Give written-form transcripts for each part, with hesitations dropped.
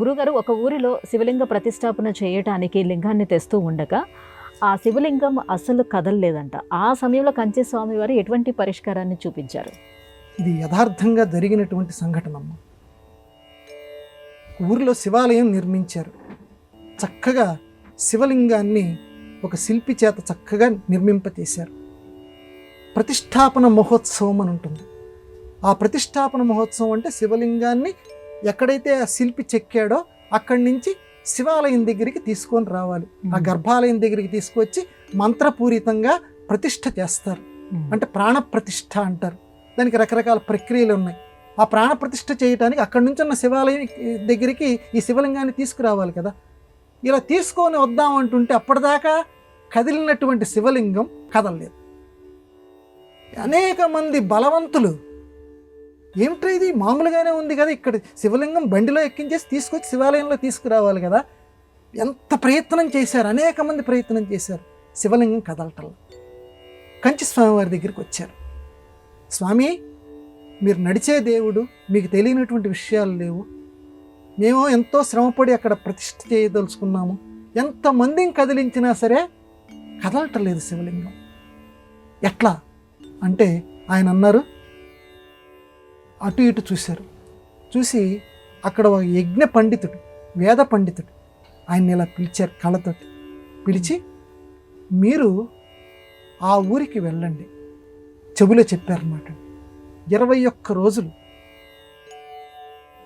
గురుగారు, ఒక ఊరిలో శివలింగ ప్రతిష్టాపన చేయటానికి లింగాన్ని తెస్తూ ఉండగా ఆ శివలింగం అసలు కదలలేదంట. ఆ సమయంలో కంచి స్వామివారు ఎటువంటి పరిష్కారాన్ని చూపించారు? ఇది యథార్థంగా జరిగినటువంటి సంఘటనమ్మ. ఊరిలో శివాలయం నిర్మించారు. చక్కగా శివలింగాన్ని ఒక శిల్పి చేత చక్కగా నిర్మింపచేశారు. ప్రతిష్టాపన మహోత్సవం అని ఉంటుంది. ఆ ప్రతిష్టాపన మహోత్సవం అంటే శివలింగాన్ని ఎక్కడైతే ఆ శిల్పి చెక్కాడో అక్కడి నుంచి శివాలయం దగ్గరికి తీసుకొని రావాలి. ఆ గర్భాలయం దగ్గరికి తీసుకొచ్చి మంత్రపూరితంగా ప్రతిష్ఠ చేస్తారు. అంటే ప్రాణప్రతిష్ఠ అంటారు. దానికి రకరకాల ప్రక్రియలు ఉన్నాయి. ఆ ప్రాణప్రతిష్ఠ చేయడానికి అక్కడి నుంచి ఉన్న శివాలయం దగ్గరికి ఈ శివలింగాన్ని తీసుకురావాలి కదా. ఇలా తీసుకొని వద్దాం అంటుంటే అప్పటిదాకా కదిలినటువంటి శివలింగం కదలలేదు. అనేక మంది బలవంతులు ఏమిట్రా ఇది మామూలుగానే ఉంది కదా, ఇక్కడ శివలింగం బండిలో ఎక్కించేసి తీసుకొచ్చి శివాలయంలో తీసుకురావాలి కదా, ఎంత ప్రయత్నం చేశారు, అనేక మంది ప్రయత్నం చేశారు. శివలింగం కదలటల్లా. కంచి స్వామివారి దగ్గరికి వచ్చారు. స్వామి, మీరు నడిచే దేవుడు, మీకు తెలియనటువంటి విషయాలు లేవు. మేము ఎంతో శ్రమపడి అక్కడ ప్రతిష్ఠ చేయదలుచుకున్నాము. ఎంతమందిని కదిలించినా సరే కదలటలేదు శివలింగం. ఎట్లా అంటే ఆయన అన్నారు, అటు ఇటు చూశారు. చూసి అక్కడ ఒక యజ్ఞ పండితుడు, వేద పండితుడు, ఆయన ఇలా పిలిచారు. కళ్ళతోటి పిలిచి, మీరు ఆ ఊరికి వెళ్ళండి, చెబులో చెప్పారన్నమాట. 21 రోజులు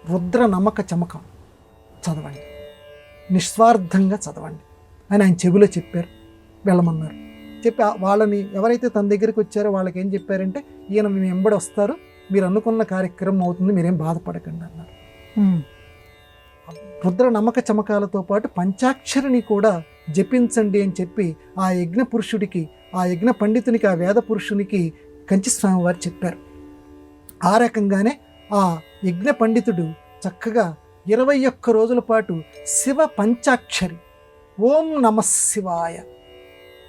రుద్ర నమ్మక చమకం చదవండి, నిస్వార్థంగా చదవండి అని ఆయన చెబులో చెప్పారు. వెళ్ళమన్నారు. చెప్పి వాళ్ళని ఎవరైతే తన దగ్గరికి వచ్చారో వాళ్ళకి ఏం చెప్పారంటే, ఈయన మేము వెంబడి వస్తారు, మీరు అనుకున్న కార్యక్రమం అవుతుంది, మీరేం బాధపడకండి అన్నారు. రుద్ర నమ్మక చమకాలతో పాటు పంచాక్షరిని కూడా జపించండి అని చెప్పి ఆ యజ్ఞ పురుషుడికి, ఆ యజ్ఞ పండితునికి, ఆ వేద పురుషునికి కంచి స్వామివారు చెప్పారు. ఆ రకంగానే ఆ యజ్ఞ పండితుడు చక్కగా 21 రోజుల పాటు శివ పంచాక్షరి ఓం నమ శివాయ.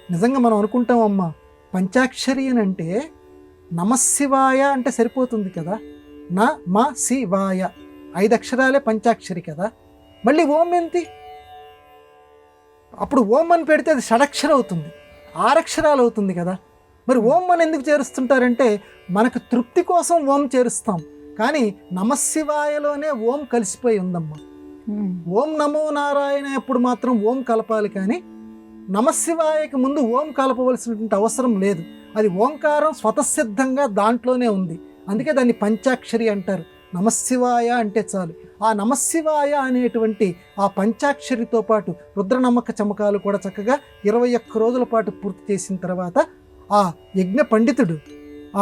నిజంగా మనం అనుకుంటామమ్మా, పంచాక్షరి అని అంటే నమశివాయ అంటే సరిపోతుంది కదా. నా మా శివాయ 5 అక్షరాలే పంచాక్షరి కదా, మళ్ళీ ఓం ఏంటి? అప్పుడు ఓం అని పెడితే అది షడక్షరం అవుతుంది, 6 అక్షరాలు అవుతుంది కదా. మరి ఓం అని ఎందుకు చేరుస్తుంటారంటే మనకు తృప్తి కోసం ఓం చేరుస్తాం, కానీ నమశివాయలోనే ఓం కలిసిపోయి ఉందమ్మా. ఓం నమో నారాయణ ఎప్పుడు మాత్రం ఓం కలపాలి, కానీ నమశివాయకి ముందు ఓం కలపవలసినటువంటి అవసరం లేదు. అది ఓంకారం స్వతసిద్ధంగా దాంట్లోనే ఉంది. అందుకే దాన్ని పంచాక్షరి అంటారు. నమశివాయ అంటే చాలు. ఆ నమశివాయ అనేటువంటి ఆ పంచాక్షరితో పాటు రుద్రనమ్మక చమకాలు కూడా చక్కగా 21 రోజుల పాటు పూర్తి చేసిన తర్వాత ఆ యజ్ఞ పండితుడు,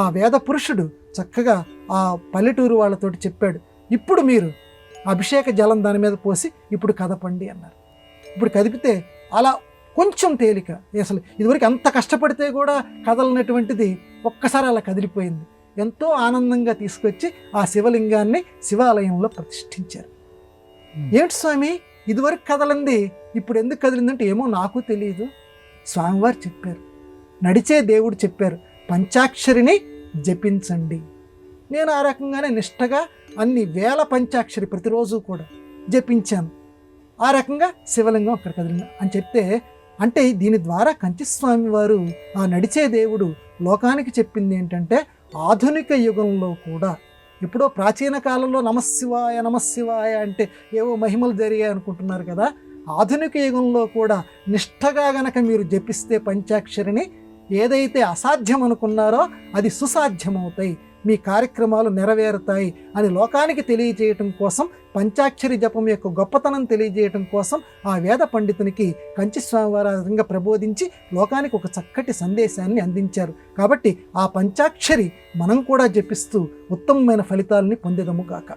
ఆ వేద పురుషుడు చక్కగా ఆ పల్లెటూరు వాళ్ళతోటి చెప్పాడు, ఇప్పుడు మీరు అభిషేక జలం దాని మీద పోసి ఇప్పుడు కదపండి అన్నారు. ఇప్పుడు కదిపితే అలా కొంచెం తేలిక. అసలు ఇదివరకు అంత కష్టపడితే కూడా కదలనటువంటిది ఒక్కసారి అలా కదిలిపోయింది. ఎంతో ఆనందంగా తీసుకొచ్చి ఆ శివలింగాన్ని శివాలయంలో ప్రతిష్ఠించారు. ఏమిటి స్వామి, ఇదివరకు కదలంది ఇప్పుడు ఎందుకు కదిలిందంటే, ఏమో నాకు తెలియదు, స్వామివారు చెప్పారు, నడిచే దేవుడు చెప్పారు, పంచాక్షరిని జపించండి. నేను ఆ రకంగానే నిష్టగా అన్ని వేల పంచాక్షరి ప్రతిరోజు కూడా జపించాను. ఆ రకంగా శివలింగం అక్కడ కదిలింది అని చెప్తే, అంటే దీని ద్వారా కంచి స్వామి వారు ఆ నడిచే దేవుడు లోకానికి చెప్పింది ఏంటంటే, ఆధునిక యుగంలో కూడా, ఎప్పుడో ప్రాచీన కాలంలో నమశివాయ నమశివాయ అంటే ఏవో మహిమలు జరిగాయి అనుకుంటున్నారు కదా, ఆధునిక యుగంలో కూడా నిష్టగా గనక మీరు జపిస్తే పంచాక్షరిని, ఏదైతే అసాధ్యం అనుకున్నారో అది సుసాధ్యమవుతాయి, మీ కార్యక్రమాలు నెరవేరుతాయి అని లోకానికి తెలియజేయటం కోసం, పంచాక్షరి జపం యొక్క గొప్పతనం తెలియజేయటం కోసం ఆ వేద పండితునికి కంచి స్వామివారంగా ప్రబోధించి లోకానికి ఒక చక్కటి సందేశాన్ని అందించారు. కాబట్టి ఆ పంచాక్షరి మనం కూడా జపిస్తూ ఉత్తమమైన ఫలితాలని పొందేదము గాక.